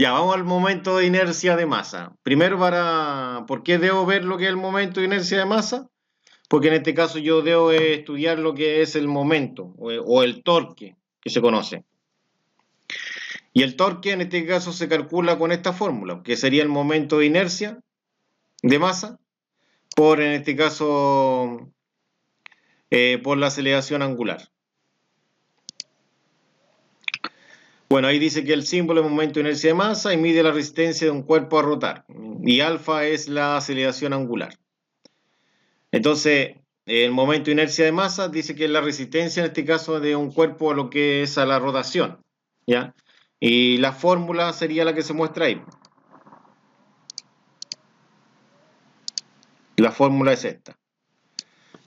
Ya, vamos al momento de inercia de masa. Primero, ¿por qué debo ver lo que es el momento de inercia de masa? Porque en este caso yo debo estudiar lo que es el momento o el torque que se conoce. Y el torque en este caso se calcula con esta fórmula, que sería el momento de inercia de masa por, en este caso, por la aceleración angular. Bueno, ahí dice que el símbolo es momento de inercia de masa y mide la resistencia de un cuerpo a rotar. Y alfa es la aceleración angular. Entonces, el momento de inercia de masa dice que es la resistencia, en este caso, de un cuerpo a lo que es a la rotación. ¿Ya? Y la fórmula sería la que se muestra ahí. La fórmula es esta.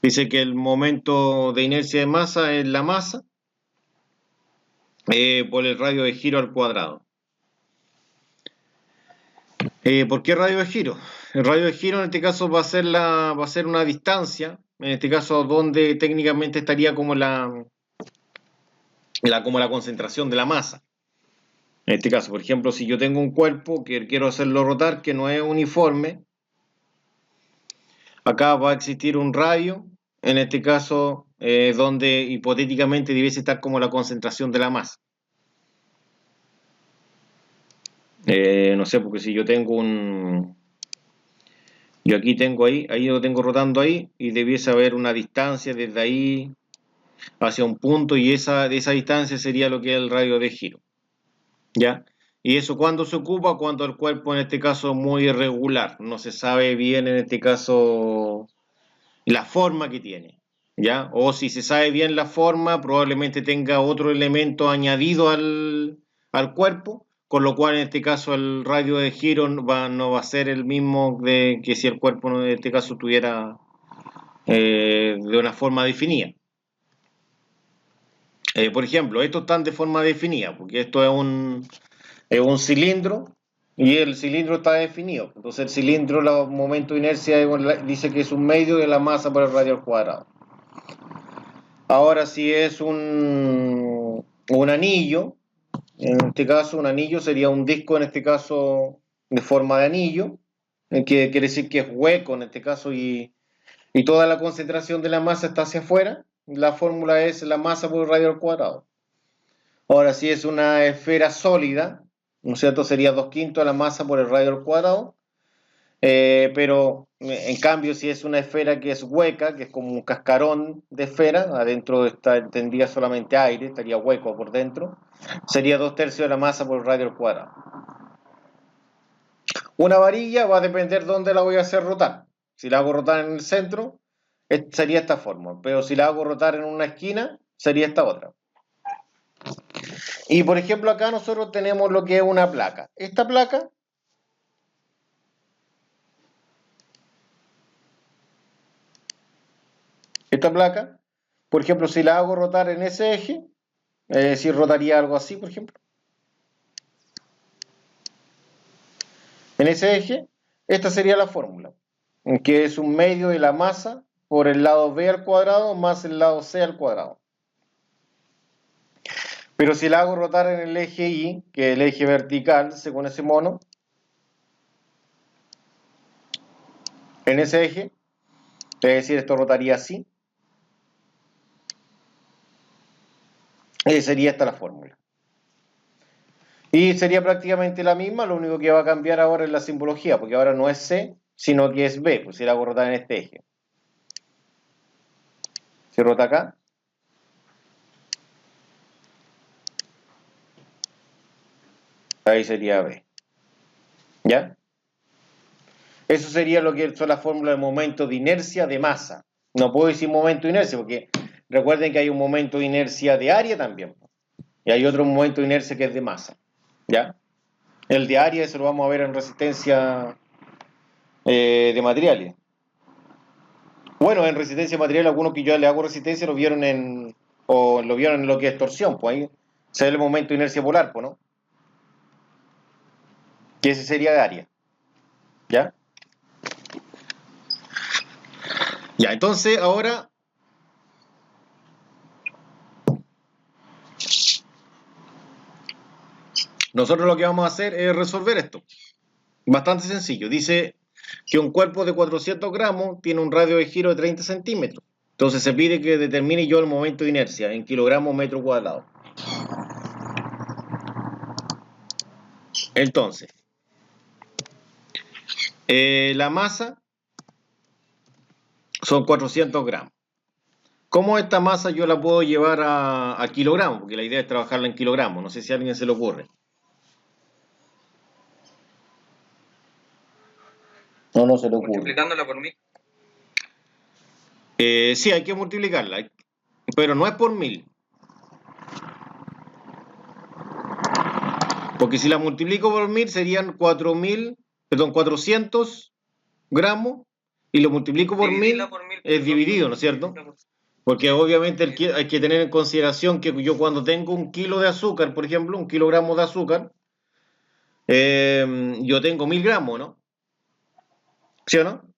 Dice que el momento de inercia de masa es la masa por el radio de giro al cuadrado. ¿Por qué radio de giro? El radio de giro en este caso va a ser una distancia, en este caso donde técnicamente estaría como como la concentración de la masa. En este caso, por ejemplo, si yo tengo un cuerpo que quiero hacerlo rotar, que no es uniforme, acá va a existir un radio, en este caso, donde hipotéticamente debiese estar como la concentración de la masa. No sé, porque si yo tengo yo aquí tengo ahí lo tengo rotando ahí, y debiese haber una distancia desde ahí hacia un punto, y de esa distancia sería lo que es el radio de giro. ¿Ya? Y eso cuando se ocupa, cuando el cuerpo en este caso es muy irregular, no se sabe bien en este caso la forma que tiene, ¿ya? O si se sabe bien la forma, probablemente tenga otro elemento añadido al cuerpo, con lo cual en este caso el radio de giro no va a ser el mismo que si el cuerpo en este caso tuviera de una forma definida. Por ejemplo, estos están de forma definida, porque esto es un cilindro y el cilindro está definido. Entonces el cilindro, el momento de inercia dice que es un medio de la masa por el radio al cuadrado. Ahora si es un anillo, en este caso un anillo sería un disco en este caso de forma de anillo, que quiere decir que es hueco en este caso y toda la concentración de la masa está hacia afuera. La fórmula es la masa por el radio al cuadrado. Ahora, si es una esfera sólida, ¿no es cierto? Sería 2/5 de la masa por el radio al cuadrado. Pero en cambio, si es una esfera que es hueca, que es como un cascarón de esfera, adentro tendría solamente aire, estaría hueco por dentro, sería 2/3 de la masa por el radio al cuadrado. Una varilla va a depender dónde la voy a hacer rotar. Si la hago rotar en el centro, sería esta forma, pero si la hago rotar en una esquina, sería esta otra. Y por ejemplo, acá nosotros tenemos lo que es una placa. Esta placa por ejemplo, si la hago rotar en ese eje, si rotaría algo así, por ejemplo, en ese eje, esta sería la fórmula, que es un medio de la masa por el lado b al cuadrado más el lado c al cuadrado. Pero si la hago rotar en el eje y, que es el eje vertical, según ese mono, en ese eje, es decir, esto rotaría así, sería esta la fórmula. Y sería prácticamente la misma, lo único que va a cambiar ahora es la simbología, porque ahora no es C, sino que es B, pues si la hago rotar en este eje. Se rota acá. Ahí sería B. ¿Ya? Eso sería lo que son las fórmulas de momento de inercia de masa. No puedo decir momento de inercia, porque recuerden que hay un momento de inercia de área también. Y hay otro momento de inercia que es de masa. ¿Ya? El de área, eso lo vamos a ver en resistencia de materiales. Bueno, en resistencia de materiales, algunos que yo le hago resistencia lo vieron en lo que es torsión, pues ahí se ve el momento de inercia polar, pues, ¿no? Que ese sería de área. ¿Ya? Ya, entonces ahora Nosotros lo que vamos a hacer es resolver esto. Bastante sencillo. Dice que un cuerpo de 400 gramos tiene un radio de giro de 30 centímetros. Entonces se pide que determine yo el momento de inercia en kilogramos metro cuadrado. Entonces, la masa son 400 gramos. ¿Cómo esta masa yo la puedo llevar a kilogramos? Porque la idea es trabajarla en kilogramos. No sé si a alguien se le ocurre. No se le ocurre. Multiplicándola por 1000. Sí, hay que multiplicarla, pero no es por 1000. Porque si la multiplico por 1000 serían 400 gramos, y lo multiplico por 1000 es dividido, ¿no es cierto? Porque obviamente hay que tener en consideración que yo cuando tengo un kilo de azúcar, por ejemplo, un kilogramo de azúcar, yo tengo 1000 gramos, ¿no? ¿Sí o no?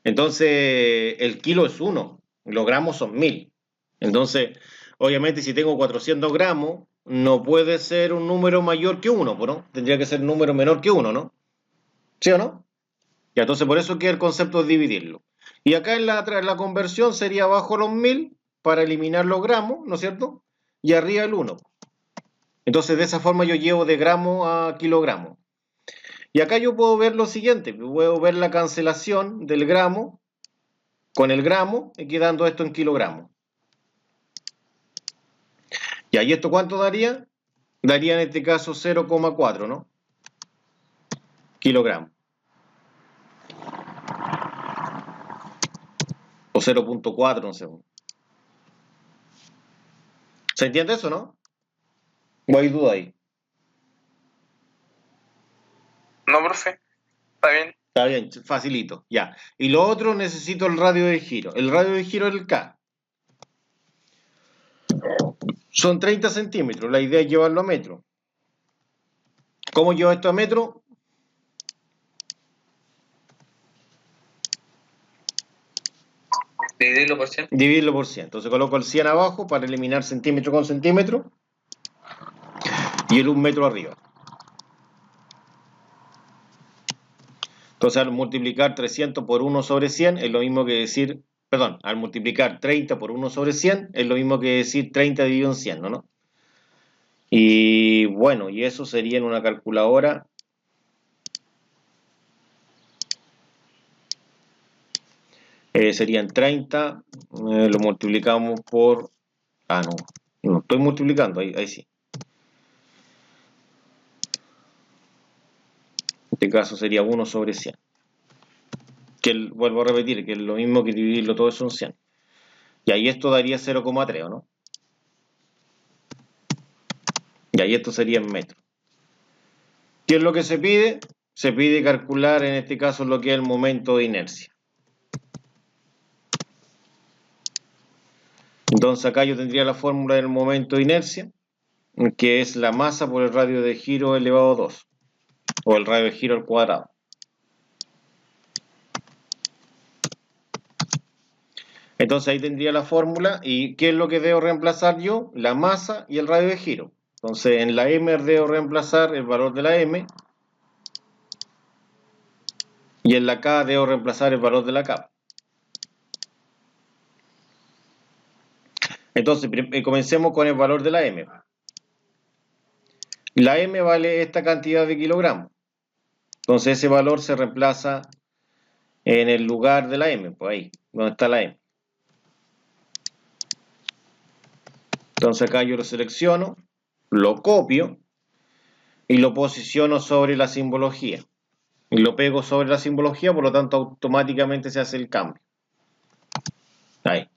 Entonces, el kilo es 1, los gramos son 1000. Entonces, obviamente, si tengo 400 gramos, no puede ser un número mayor que 1, ¿no? Tendría que ser un número menor que 1, ¿no? ¿Sí o no? Y entonces, por eso que el concepto es dividirlo. Y acá en la conversión sería abajo los 1000 para eliminar los gramos, ¿no es cierto? Y arriba el 1. Entonces, de esa forma yo llevo de gramo a kilogramo. Y acá yo puedo ver lo siguiente, puedo ver la cancelación del gramo con el gramo, y quedando esto en kilogramos. Y ahí esto ¿cuánto daría? Daría en este caso 0,4, ¿no? Kilogramos. O 0,4, no sé. ¿Se entiende eso, no? ¿O hay duda ahí? No, profe. Está bien. Está bien, facilito, ya. Y lo otro necesito el radio de giro. El radio de giro es el K. Son 30 centímetros. La idea es llevarlo a metro. ¿Cómo llevo esto a metro? Dividirlo por 100. Dividirlo por 100. Entonces coloco el 100 abajo para eliminar centímetro con centímetro. Y el 1 metro arriba. Entonces al multiplicar 300 por 1 sobre 100 es lo mismo que decir, perdón, al multiplicar 30 por 1 sobre 100 es lo mismo que decir 30 dividido en 100, ¿no? Y bueno, y eso sería en una calculadora. Serían 30, lo multiplicamos por... Ah, no estoy multiplicando, ahí sí. En este caso sería 1 sobre 100. Vuelvo a repetir, que es lo mismo que dividirlo todo eso en 100. Y ahí esto daría 0,3, ¿no? Y ahí esto sería en metros. ¿Qué es lo que se pide? Se pide calcular en este caso lo que es el momento de inercia. Entonces acá yo tendría la fórmula del momento de inercia, que es la masa por el radio de giro elevado a 2, o el radio de giro al cuadrado. Entonces ahí tendría la fórmula, y ¿qué es lo que debo reemplazar yo? La masa y el radio de giro. Entonces en la m debo reemplazar el valor de la m, y en la k debo reemplazar el valor de la k. Entonces comencemos con el valor de la m. La m vale esta cantidad de kilogramos. Entonces ese valor se reemplaza en el lugar de la m, pues ahí, donde está la m. Entonces acá yo lo selecciono, lo copio y lo posiciono sobre la simbología. Y lo pego sobre la simbología, por lo tanto automáticamente se hace el cambio. Ahí.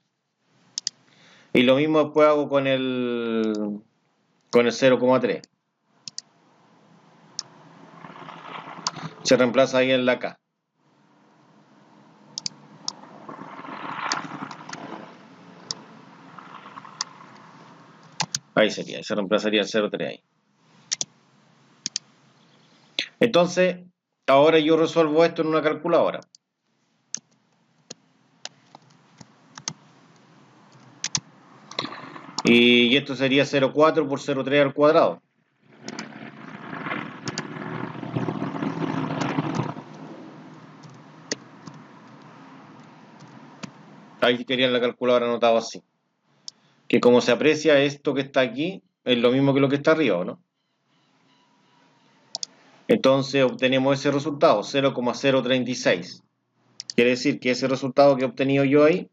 Y lo mismo después hago con el 0,3. Se reemplaza ahí en la K. Ahí sería, se reemplazaría el 0,3 ahí. Entonces, ahora yo resuelvo esto en una calculadora. Y esto sería 0,4 por 0,3 al cuadrado. Ahí querían la calculadora anotado así. Que como se aprecia, esto que está aquí es lo mismo que lo que está arriba, ¿no? Entonces obtenemos ese resultado, 0,036. Quiere decir que ese resultado que he obtenido yo ahí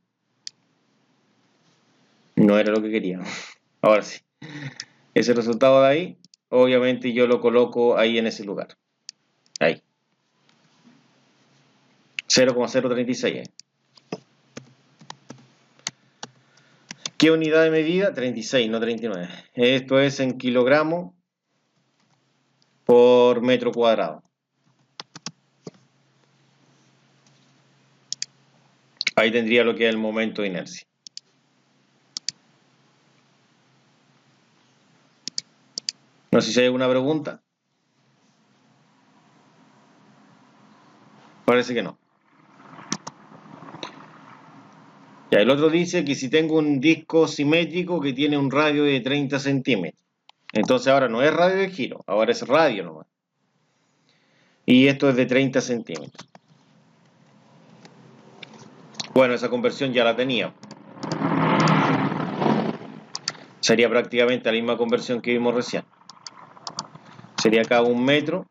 no era lo que quería. Ahora sí. Ese resultado de ahí, obviamente yo lo coloco ahí en ese lugar. Ahí. 0,036. ¿Qué unidad de medida? 36, no 39. Esto es en kilogramos por metro cuadrado. Ahí tendría lo que es el momento de inercia. No sé si hay alguna pregunta. Parece que no. Ya, el otro dice que si tengo un disco simétrico que tiene un radio de 30 centímetros. Entonces ahora no es radio de giro, ahora es radio nomás. Y esto es de 30 centímetros. Bueno, esa conversión ya la tenía. Sería prácticamente la misma conversión que vimos recién. Sería acá 1 metro,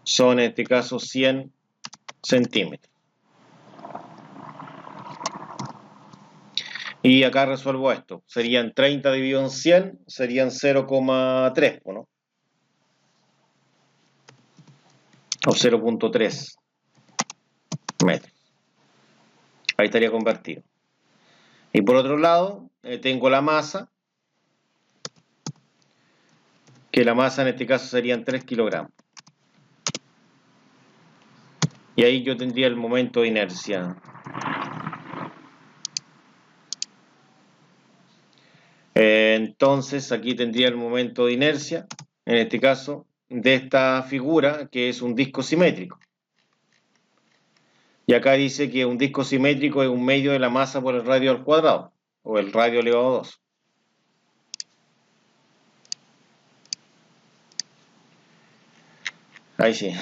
son en este caso 100 centímetros. Y acá resuelvo esto. Serían 30 dividido en 100, serían 0,3, ¿no? O 0,3 metros. Ahí estaría convertido. Y por otro lado, tengo la masa, que la masa en este caso serían 3 kilogramos. Y ahí yo tendría el momento de inercia. Entonces aquí tendría el momento de inercia, en este caso, de esta figura, que es un disco simétrico. Y acá dice que un disco simétrico es un medio de la masa por el radio al cuadrado, o el radio elevado a 2. Ahí sí.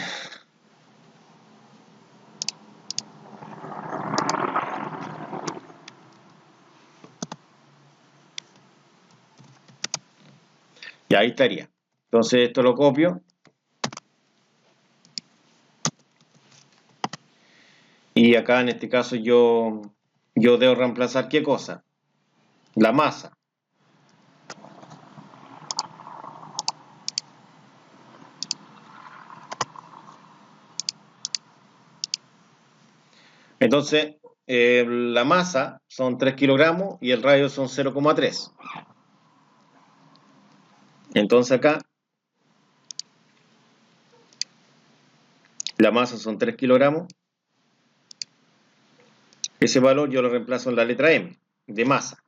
Y ahí estaría. Entonces esto lo copio. Y acá en este caso yo debo reemplazar ¿qué cosa? La masa. Entonces, la masa son 3 kilogramos y el radio son 0,3. Entonces acá, la masa son 3 kilogramos. Ese valor yo lo reemplazo en la letra M, de masa.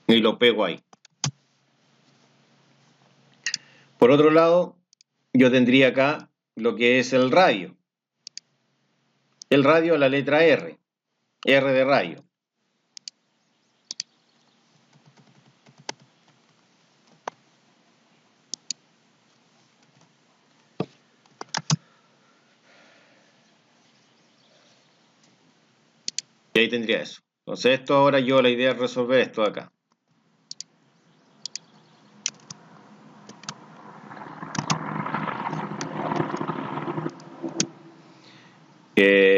Y lo pego ahí. Por otro lado, yo tendría acá lo que es el radio. El radio es la letra R, R de radio. Y ahí tendría eso. Entonces esto ahora yo la idea es resolver esto de acá.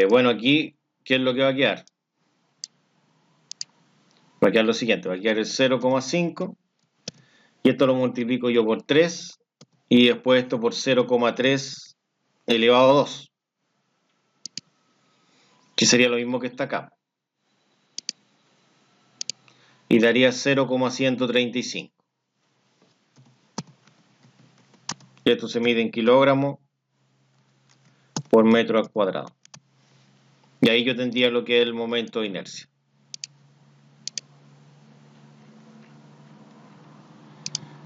Bueno, aquí, ¿qué es lo que va a quedar? Va a quedar lo siguiente, va a quedar el 0,5 y esto lo multiplico yo por 3 y después esto por 0,3 elevado a 2, que sería lo mismo que está acá. Y daría 0,135. Y esto se mide en kilogramos por metro al cuadrado. Y ahí yo tendría lo que es el momento de inercia.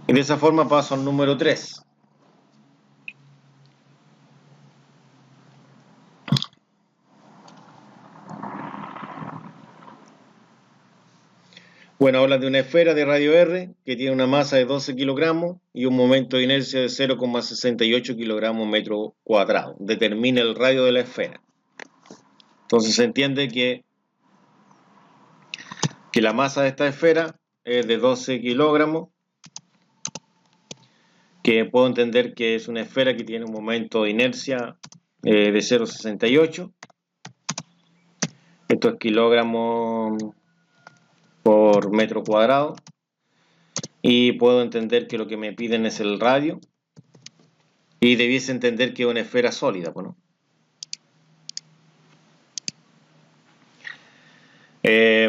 Y de esa forma paso al número 3. Bueno, habla de una esfera de radio R que tiene una masa de 12 kilogramos y un momento de inercia de 0,68 kilogramos metro cuadrado. Determina el radio de la esfera. Entonces se entiende que la masa de esta esfera es de 12 kilogramos, que puedo entender que es una esfera que tiene un momento de inercia de 0,68. Esto es kilogramos por metro cuadrado. Y puedo entender que lo que me piden es el radio. Y debiese entender que es una esfera sólida, ¿no?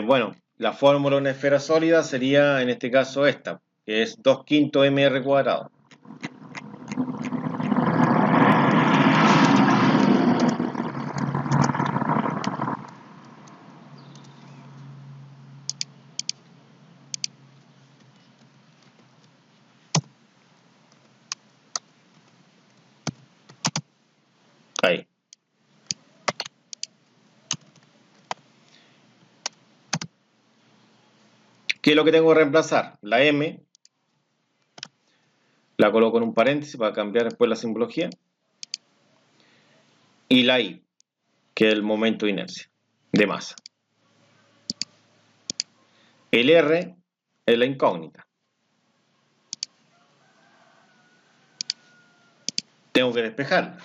Bueno, la fórmula de una esfera sólida sería en este caso esta, que es 2/5 mr cuadrado. Ahí. ¿Qué es lo que tengo que reemplazar? La m la coloco en un paréntesis para cambiar después la simbología. Y la i, que es el momento de inercia de masa. El r es la incógnita. Tengo que despejarla.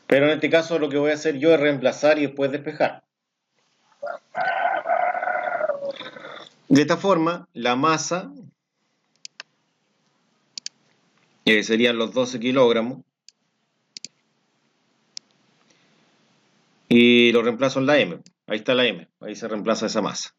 Pero en este caso lo que voy a hacer yo es reemplazar y después despejar. De esta forma, la masa serían los 12 kilogramos y lo reemplazo en la m. Ahí está la m, ahí se reemplaza esa masa.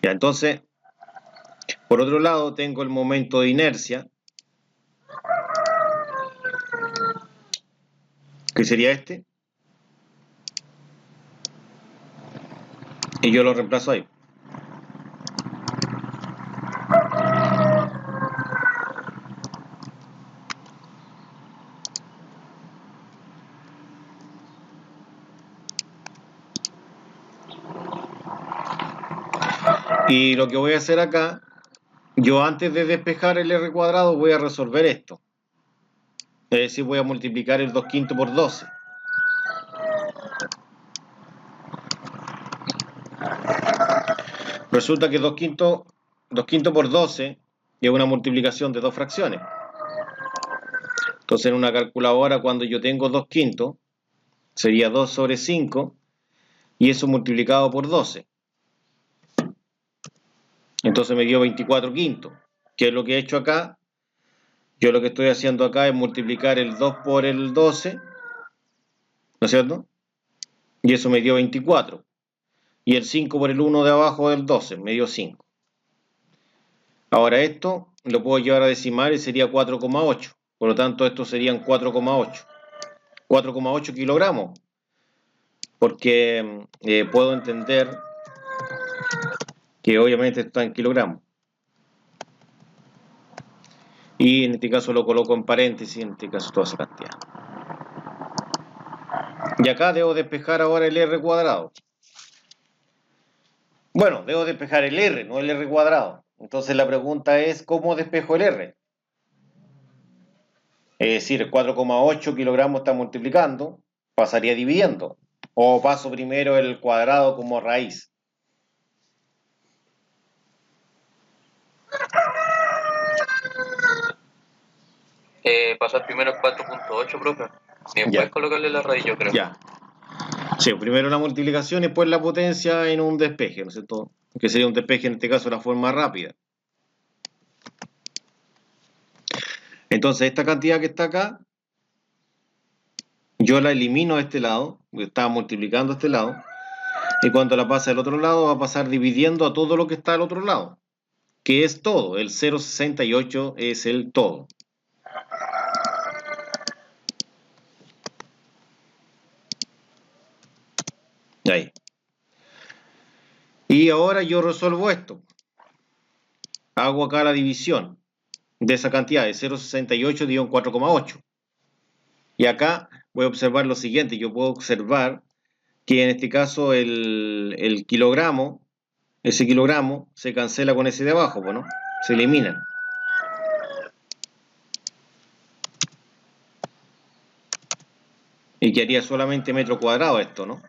Ya, entonces, por otro lado, tengo el momento de inercia, que sería este, y yo lo reemplazo ahí. Y lo que voy a hacer acá, yo antes de despejar el r cuadrado voy a resolver esto. Es decir, voy a multiplicar el 2/5 por 12. Resulta que 2/5 por 12 es una multiplicación de dos fracciones. Entonces en una calculadora cuando yo tengo 2/5 sería 2 sobre 5 y eso multiplicado por 12. Entonces me dio 24/5. ¿Qué es lo que he hecho acá? Yo lo que estoy haciendo acá es multiplicar el 2 por el 12, ¿no es cierto? Y eso me dio 24. Y el 5 por el 1 de abajo del 12, me dio 5. Ahora esto lo puedo llevar a decimal y sería 4,8. Por lo tanto, estos serían 4,8. 4,8 kilogramos. Porque puedo entender que obviamente esto está en kilogramos. Y en este caso lo coloco en paréntesis, en este caso toda esa cantidad. Y acá debo despejar ahora el r cuadrado. Bueno, debo despejar el r, no el r cuadrado. Entonces la pregunta es, ¿cómo despejo el r? Es decir, 4,8 kilogramos está multiplicando, pasaría dividiendo. O paso primero el cuadrado como raíz. Pasar primero 4.8, profe. Y después Ya. colocarle la raíz, yo creo. Ya. Sí, primero la multiplicación y después la potencia en un despeje, ¿no es cierto? Que sería un despeje en este caso de la forma rápida. Entonces esta cantidad que está acá, yo la elimino a este lado, porque estaba multiplicando a este lado, y cuando la pase al otro lado va a pasar dividiendo a todo lo que está al otro lado, que es todo, el 0,68 es el todo. Ahí. Y ahora yo resuelvo esto. hago acá la división de esa cantidad de 0,68 dividido en 4,8. Y acá voy a observar lo siguiente, yo puedo observar que en este caso el kilogramo, ese kilogramo se cancela con ese de abajo, ¿no? Se eliminan. Y quedaría solamente metro cuadrado esto, ¿no?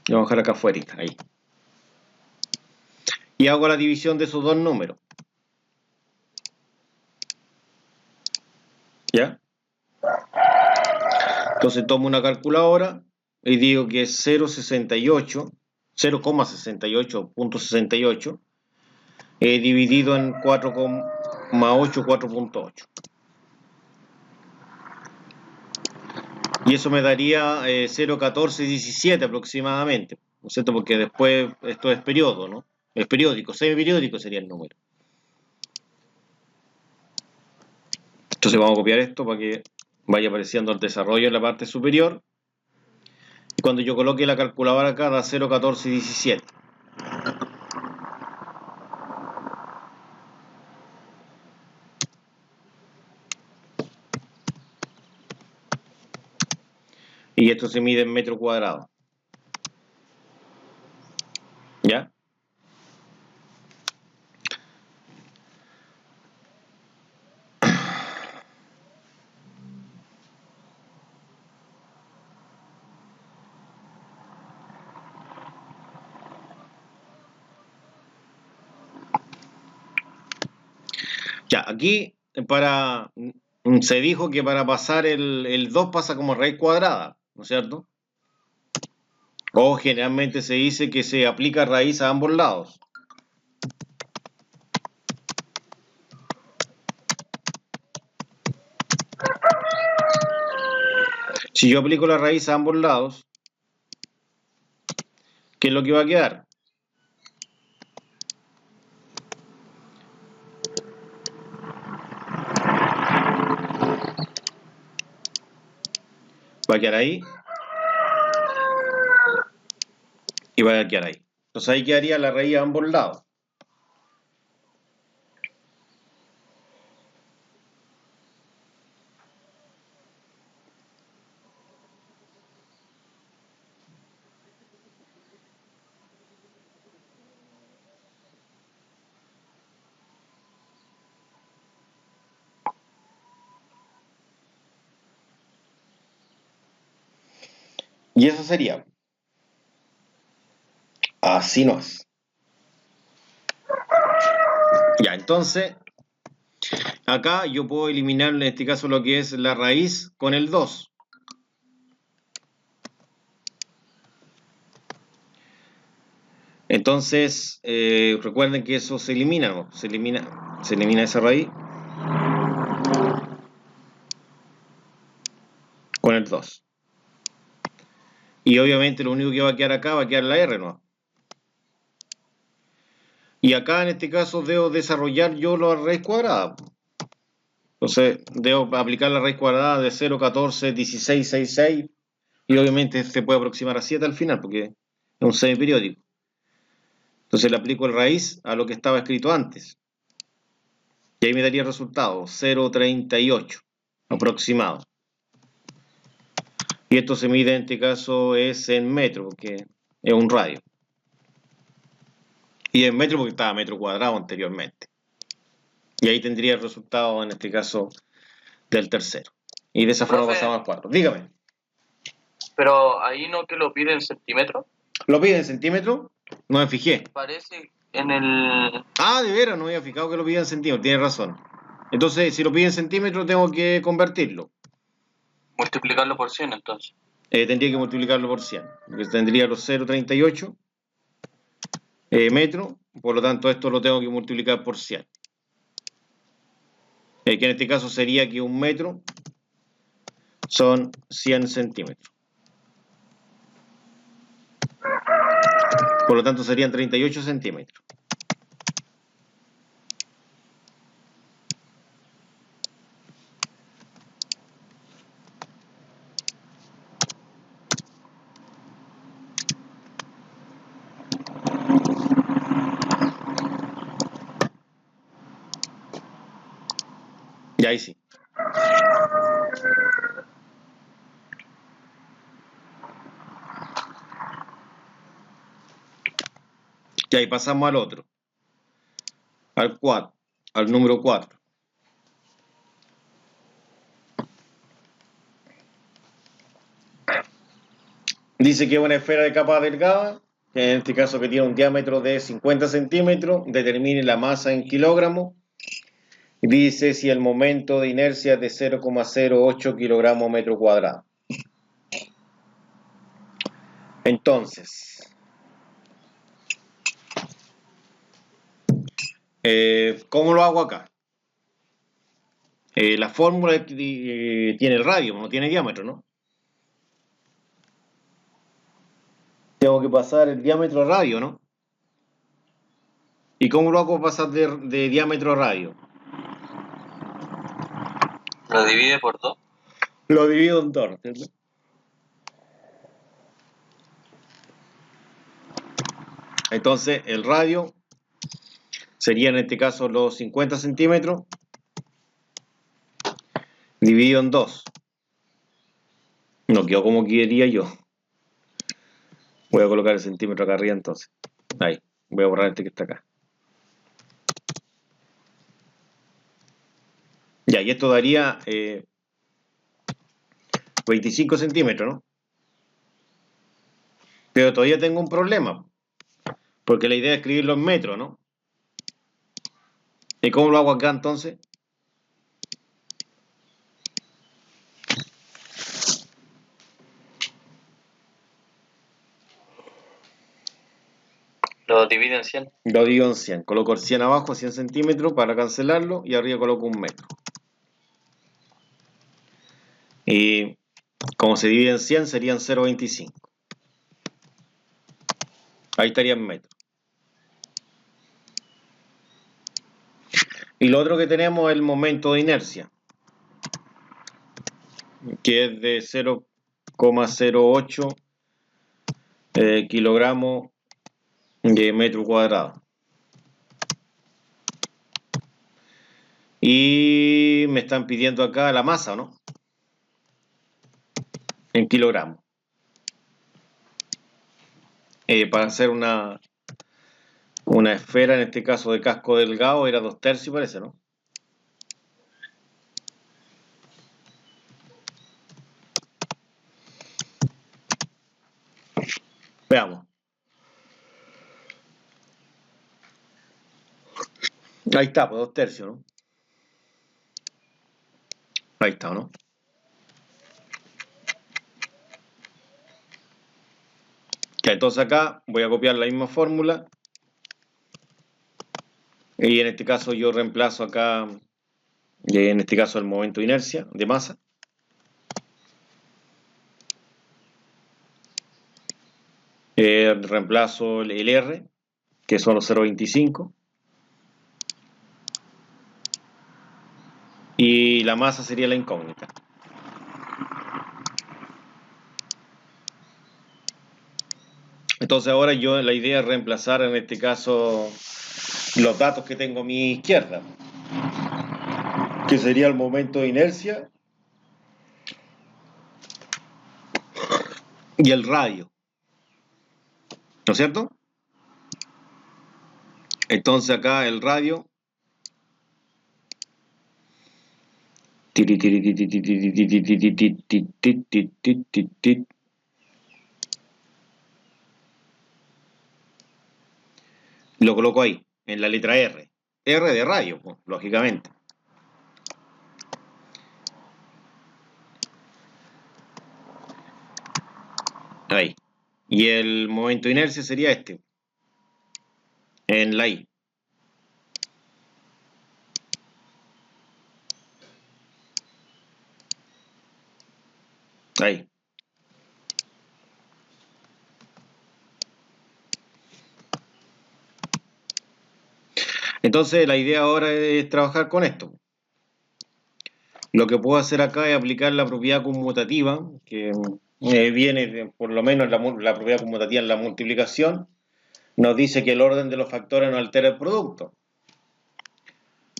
Vamos a dejar acá afuera, ahí. Y hago la división de esos dos números. ¿Ya? Entonces tomo una calculadora y digo que es 0,68 dividido en 4,8, 4.8. Y eso me daría 0,1417 aproximadamente, ¿no es cierto? Porque después esto es periodo, ¿no? Es periódico, semiperiódico sería el número. Entonces vamos a copiar esto para que vaya apareciendo el desarrollo en la parte superior. Y cuando yo coloque la calculadora acá da 0,1417. Y esto se mide en metro cuadrado. ¿Ya? Ya, aquí se dijo que para pasar el 2 pasa como raíz cuadrada, ¿no es cierto? O generalmente se dice que se aplica raíz a ambos lados. Si yo aplico la raíz a ambos lados, ¿qué es lo que va a quedar? Va a quedar ahí y va a quedar ahí. Entonces ahí quedaría la raíz a ambos lados. Y eso sería. Así no es. Ya, entonces, acá yo puedo eliminar en este caso lo que es la raíz con el 2. Entonces, recuerden que eso se elimina, ¿no? Se elimina esa raíz con el 2. Y obviamente lo único que va a quedar acá va a quedar la R, ¿no? Y acá en este caso debo desarrollar yo la raíz cuadrada. Entonces debo aplicar la raíz cuadrada de 0, 14, 16, 66. Y obviamente se puede aproximar a 7 al final porque es un semiperiódico. Entonces le aplico el raíz a lo que estaba escrito antes. Y ahí me daría el resultado, 0,38 aproximado. Y esto se mide en este caso es en metro, porque es un radio. Y en metro porque estaba metro cuadrado anteriormente. Y ahí tendría el resultado en este caso del tercero. Y de esa forma pasamos al cuarto. Dígame. Pero ahí no que lo pide en centímetros. ¿Lo pide en centímetros? No me fijé. Parece en el... Ah, de veras, no había fijado que lo pide en centímetros. Tiene razón. Entonces, si lo pide en centímetros, tengo que convertirlo. multiplicarlo por 100 entonces. Tendría que multiplicarlo por 100. Porque tendría los 0,38 metros. Por lo tanto, esto lo tengo que multiplicar por 100. Que en este caso sería que un metro son 100 centímetros. Por lo tanto, serían 38 centímetros. Y ahí sí. Y ahí pasamos al otro. Al 4. Al número 4. Dice que es una esfera de capa delgada, que en este caso que tiene un diámetro de 50 centímetros, determine la masa en kilogramos. Dice si el momento de inercia es de 0,08 kilogramos metro cuadrado. Entonces, ¿cómo lo hago acá? La fórmula tiene el radio, no tiene diámetro, ¿no? Tengo que pasar el diámetro a radio, ¿no? ¿Y cómo lo hago pasar de diámetro a radio? Lo divide por 2. Lo divido en 2, ¿cierto? Entonces, el radio sería en este caso los 50 centímetros dividido en 2. No quedó como quería yo. Voy a colocar el centímetro acá arriba entonces. Ahí. Voy a borrar este que está acá. Ya, y esto daría 25 centímetros, ¿no? Pero todavía tengo un problema. Porque la idea es escribirlo en metros, ¿no? ¿Y cómo lo hago acá entonces? Lo divide en 100. Lo divido en 100. Coloco el 100 abajo, 100 centímetros para cancelarlo y arriba coloco un metro. Y como se divide en 100 serían 0,25. Ahí estaría en metros. Y lo otro que tenemos es el momento de inercia, que es de 0,08 kilogramos de metro cuadrado. Y me están pidiendo acá la masa, ¿no? En kilogramos. Para hacer una esfera, en este caso de casco delgado, era 2/3 parece, ¿no? Veamos. Ahí está, pues 2/3, ¿no? Ahí está, ¿no? Ya, entonces acá voy a copiar la misma fórmula. Y en este caso yo reemplazo acá, en este caso el momento de inercia de masa. Reemplazo el R, que son los 0,25. Y la masa sería la incógnita. Entonces ahora la idea es reemplazar en este caso los datos que tengo a mi izquierda, que sería el momento de inercia y el radio, ¿no es cierto? Entonces acá el radio lo coloco ahí, en la letra R. R de radio, pues, lógicamente. Ahí. Y el momento de inercia sería este, en la I. Ahí. Entonces la idea ahora es trabajar con esto. Lo que puedo hacer acá es aplicar la propiedad conmutativa, que viene por lo menos la propiedad conmutativa en la multiplicación. Nos dice que el orden de los factores no altera el producto.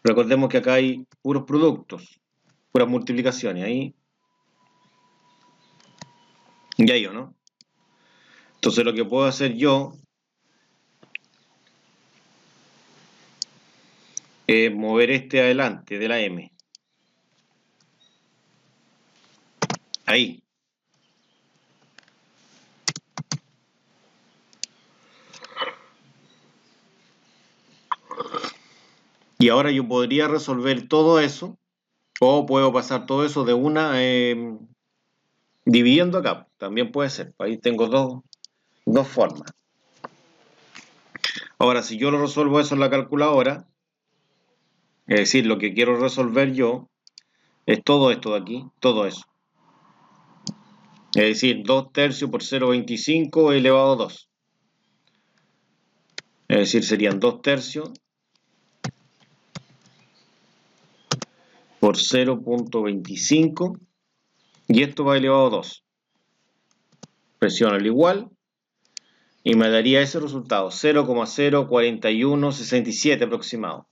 Recordemos que acá hay puros productos, puras multiplicaciones, ahí ya yo, ¿no? Entonces lo que puedo hacer yo es mover este adelante de la M. Ahí. Y ahora yo podría resolver todo eso, o puedo pasar todo eso de una dividiendo acá. También puede ser. Ahí tengo dos formas. Ahora, si yo lo resuelvo eso en la calculadora, es decir, lo que quiero resolver yo es todo esto de aquí, todo eso. Es decir, 2 tercios por 0,25 elevado a 2. Es decir, serían 2 tercios por 0,25 y esto va elevado a 2. Presiono el igual y me daría ese resultado, 0,04167 aproximado.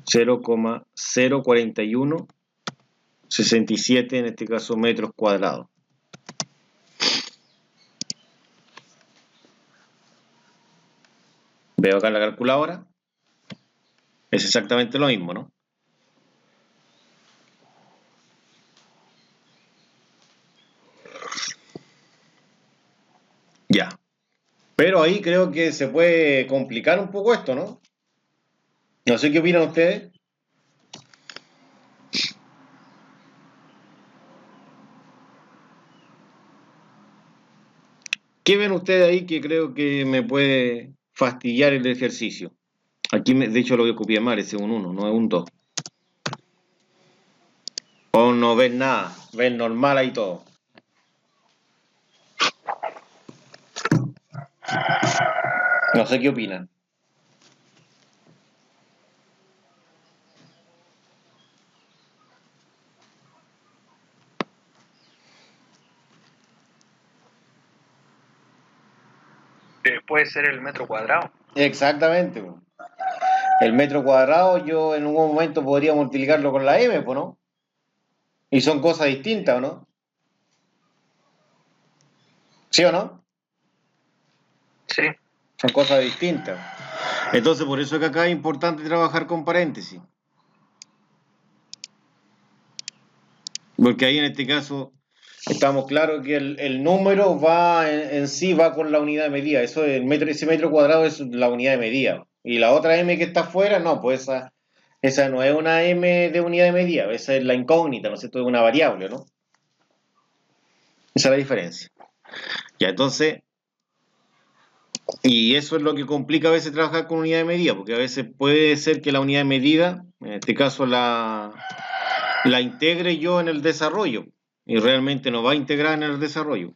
0,04167 en este caso metros cuadrados. Veo acá en la calculadora, es exactamente lo mismo, ¿no? Ya. Pero ahí creo que se puede complicar un poco esto, ¿no? No sé qué opinan ustedes. ¿Qué ven ustedes ahí que creo que me puede fastidiar el ejercicio? Aquí, de hecho, lo voy a copiar mal, ese es un 1, no es un 2. O no ven nada, ven normal ahí todo. No sé qué opinan. Puede ser el metro cuadrado. Exactamente. El metro cuadrado yo en un momento podría multiplicarlo con la M, ¿no? Y son cosas distintas, ¿o no? ¿Sí o no? Sí. Son cosas distintas. Entonces, por eso es que acá es importante trabajar con paréntesis. Porque ahí en este caso estamos claros que el número va en sí va con la unidad de medida. Eso ese metro cuadrado es la unidad de medida. Y la otra M que está afuera, no, pues esa no es una M de unidad de medida, esa es la incógnita, ¿no es cierto? Es una variable, ¿no? Esa es la diferencia. Ya, entonces, y eso es lo que complica a veces trabajar con unidad de medida, porque a veces puede ser que la unidad de medida, en este caso la integre yo en el desarrollo, y realmente no va a integrar en el desarrollo.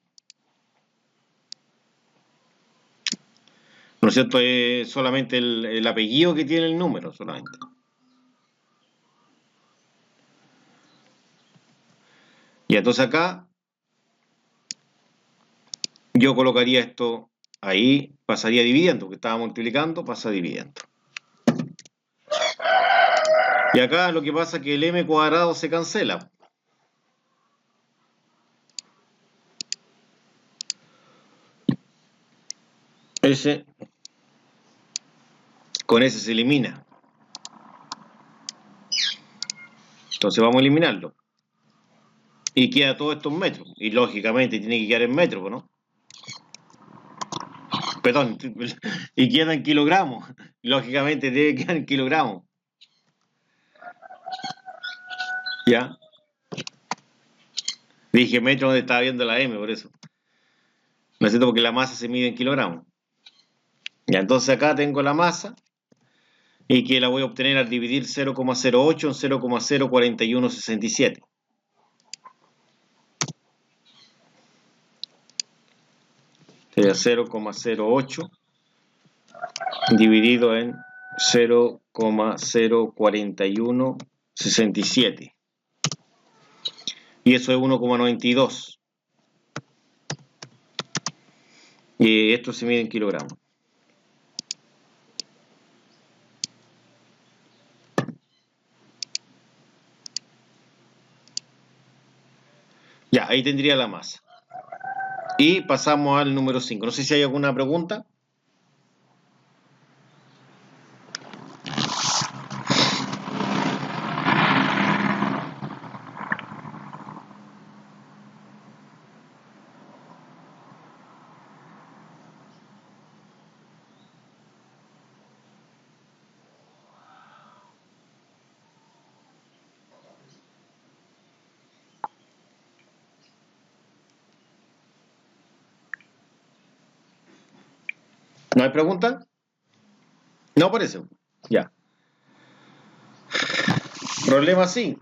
¿No es cierto? Es solamente el apellido que tiene el número, solamente. Y entonces acá yo colocaría esto ahí, pasaría dividiendo, porque estaba multiplicando, pasa dividiendo. Y acá lo que pasa es que el m cuadrado se cancela. Ese con ese se elimina. Entonces vamos a eliminarlo. Y queda todo esto en metros. Y lógicamente tiene que quedar en metros, ¿no? Perdón, y queda en kilogramos. Lógicamente debe quedar en kilogramos. ¿Ya? Dije metros donde estaba viendo la M, por eso. ¿No es cierto? Porque la masa se mide en kilogramos. Ya, entonces acá tengo la masa y que la voy a obtener al dividir 0,08 en 0,04167. Sería 0,08 dividido en 0,04167. Y eso es 1,92. Y esto se mide en kilogramos. Ya, ahí tendría la masa. Y pasamos al número 5. No sé si hay alguna pregunta. ¿No hay pregunta? No aparece. Ya. Problema 5.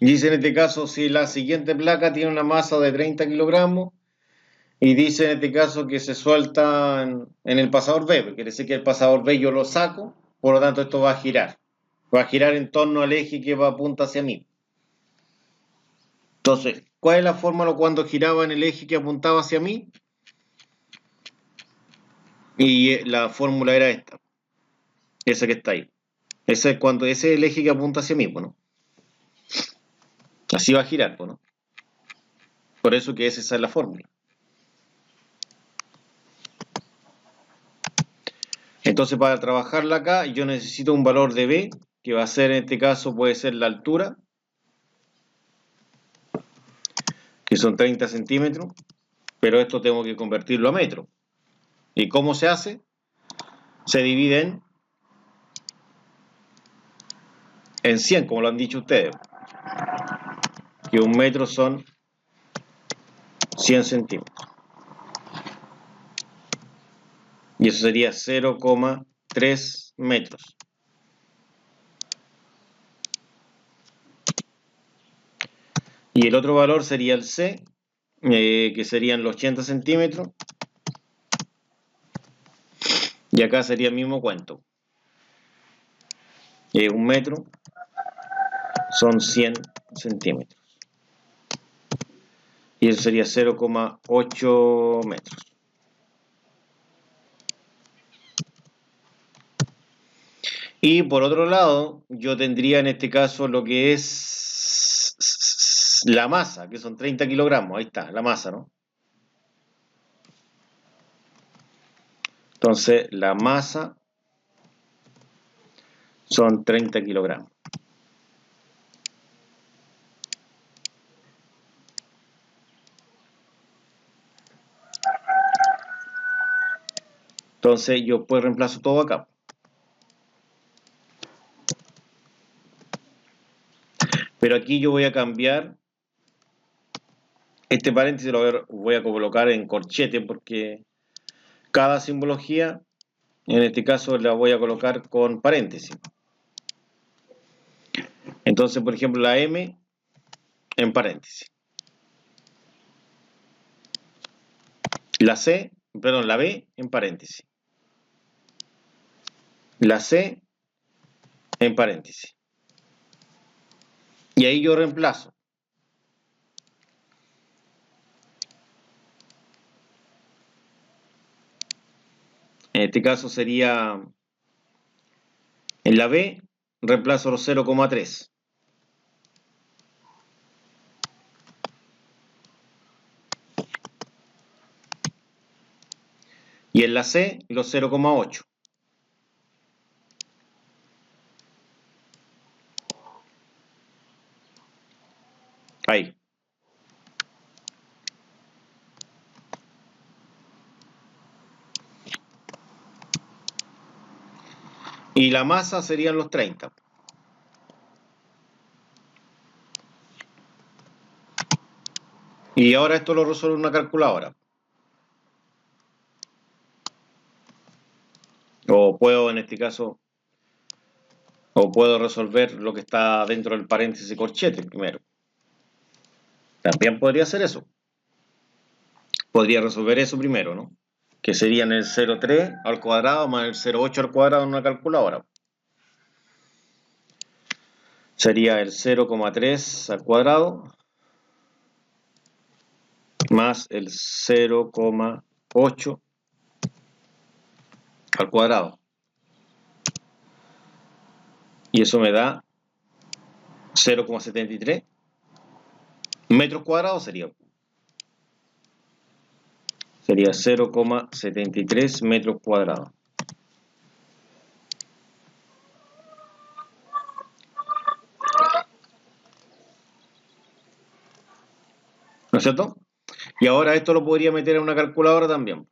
Dice en este caso si la siguiente placa tiene una masa de 30 kilogramos y dice en este caso que se suelta en el pasador B, porque quiere decir que el pasador B yo lo saco, por lo tanto esto va a girar. Va a girar en torno al eje que va apunta hacia mí. Entonces, ¿cuál es la fórmula cuando giraba en el eje que apuntaba hacia mí? Y la fórmula era esta, esa que está ahí. Ese es el eje que apunta hacia mí, ¿no? Así va a girar, ¿no? Por eso que esa es la fórmula. Entonces, para trabajarla acá, yo necesito un valor de B, que va a ser, en este caso, puede ser la altura, que son 30 centímetros, pero esto tengo que convertirlo a metro. ¿Y cómo se hace? Se divide en 100, como lo han dicho ustedes, que un metro son 100 centímetros. Y eso sería 0,3 metros. Y el otro valor sería el C, que serían los 80 centímetros. Y acá sería el mismo cuento. Un metro son 100 centímetros. Y eso sería 0,8 metros. Y por otro lado, yo tendría en este caso lo que es la masa, que son 30 kilogramos. Ahí está, la masa, ¿no? Entonces, la masa son 30 kilogramos. Entonces, yo pues reemplazo todo acá. Pero aquí yo voy a cambiar este paréntesis, lo voy a colocar en corchete porque cada simbología, en este caso la voy a colocar con paréntesis. Entonces, por ejemplo, la M en paréntesis. La B en paréntesis. La C en paréntesis. Y ahí yo reemplazo. En este caso sería en la B, reemplazo los 0,3. Y en la C, los 0,8. Ahí. Y la masa serían los 30. Y ahora esto lo resuelve una calculadora. O puedo, en este caso, o puedo resolver lo que está dentro del paréntesis corchete primero. También podría hacer eso. Podría resolver eso primero, ¿no? Que serían el 0,3 al cuadrado más el 0,8 al cuadrado en una calculadora. Sería el 0,3 al cuadrado más el 0,8 al cuadrado. Y eso me da 0,73 Metros cuadrados sería 0,73 metros cuadrados. ¿No es cierto? Y ahora esto lo podría meter en una calculadora también.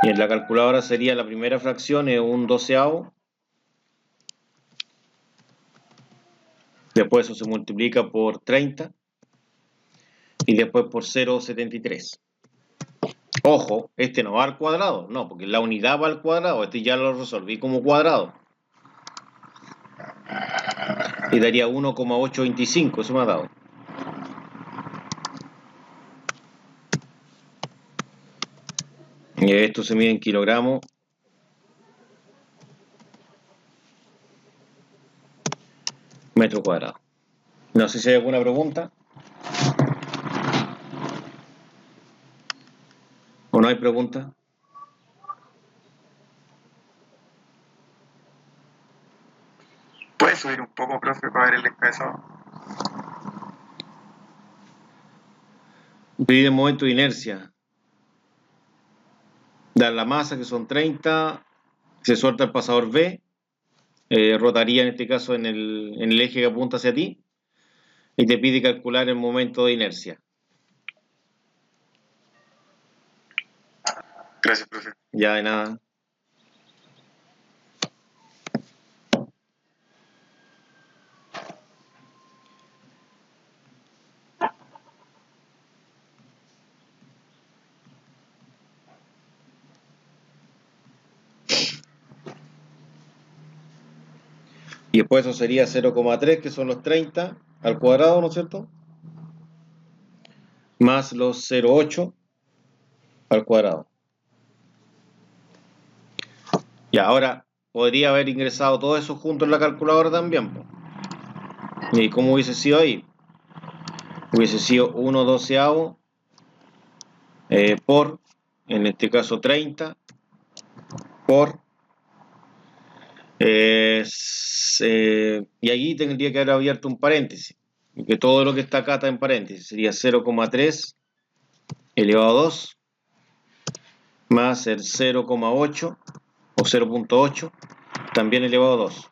Y en la calculadora sería la primera fracción es un doceavo. Después eso se multiplica por 30. Y después por 0,73. Ojo, este no va al cuadrado. No, porque la unidad va al cuadrado. Este ya lo resolví como cuadrado. Y daría 1,825. Eso me ha dado. Y esto se mide en kilogramos. Metro cuadrado. No sé si hay alguna pregunta. ¿O no hay pregunta? ¿Puede subir un poco, profe, para ver el encabezado? Divide momento de inercia. Da la masa, que son 30. Se suelta el pasador B. Rotaría en este caso en el eje que apunta hacia ti. Y te pide calcular el momento de inercia. Gracias, profe. Ya de nada. Y después eso sería 0,3, que son los 30 al cuadrado, ¿no es cierto? Más los 0,8 al cuadrado. Y ahora podría haber ingresado todo eso junto en la calculadora también. ¿Y cómo hubiese sido ahí? Hubiese sido 1/12 por, en este caso 30, por, y aquí tendría que haber abierto un paréntesis, que todo lo que está acá está en paréntesis, sería 0,3 elevado a 2, más el 0,8 o 0,8, también elevado a 2.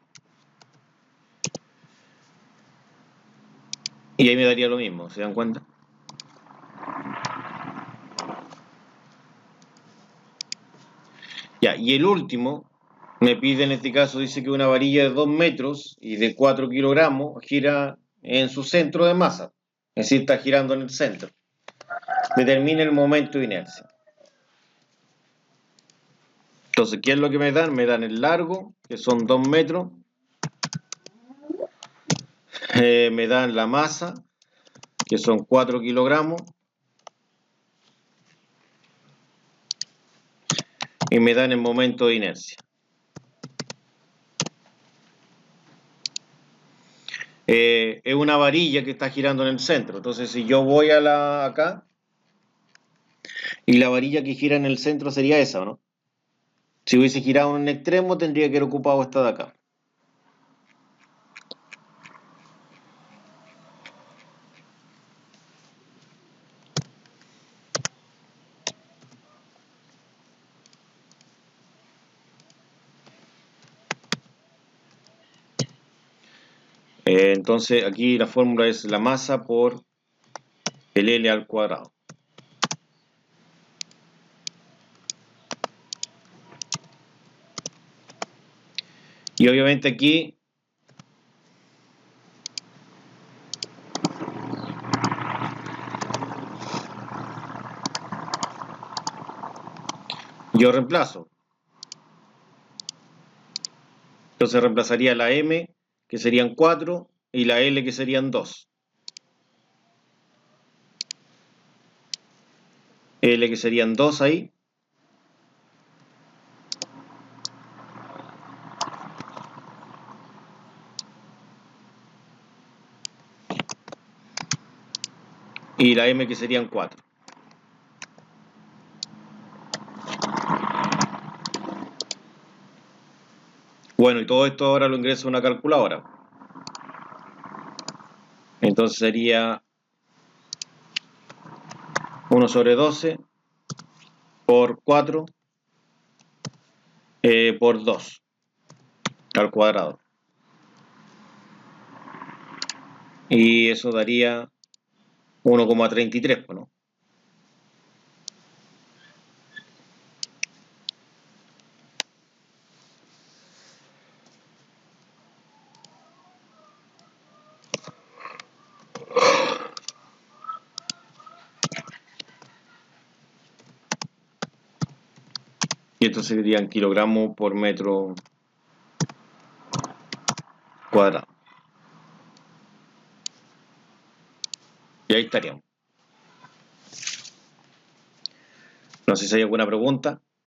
Y ahí me daría lo mismo, ¿se dan cuenta? Ya, y el último me pide en este caso, dice que una varilla de 2 metros y de 4 kilogramos gira en su centro de masa, es decir, está girando en el centro. Determina el momento de inercia. Entonces, ¿qué es lo que me dan? Me dan el largo, que son 2 metros, me dan la masa, que son 4 kilogramos, y me dan el momento de inercia. Es una varilla que está girando en el centro. Entonces, si yo voy a acá, y la varilla que gira en el centro sería esa, ¿no? Si hubiese girado en un extremo, tendría que haber ocupado esta de acá. Entonces, aquí la fórmula es la masa por el L al cuadrado. Y obviamente aquí yo reemplazo. Entonces reemplazaría la M, que serían 4, y la L, que serían 2. L, que serían 2 ahí. Y la M, que serían 4. Bueno, y todo esto ahora lo ingreso a una calculadora. Entonces sería 1 sobre 12 por 4 por 2 al cuadrado. Y eso daría 1,33, ¿no? Y esto serían kilogramos por metro cuadrado. Y ahí estaríamos. No sé si hay alguna pregunta.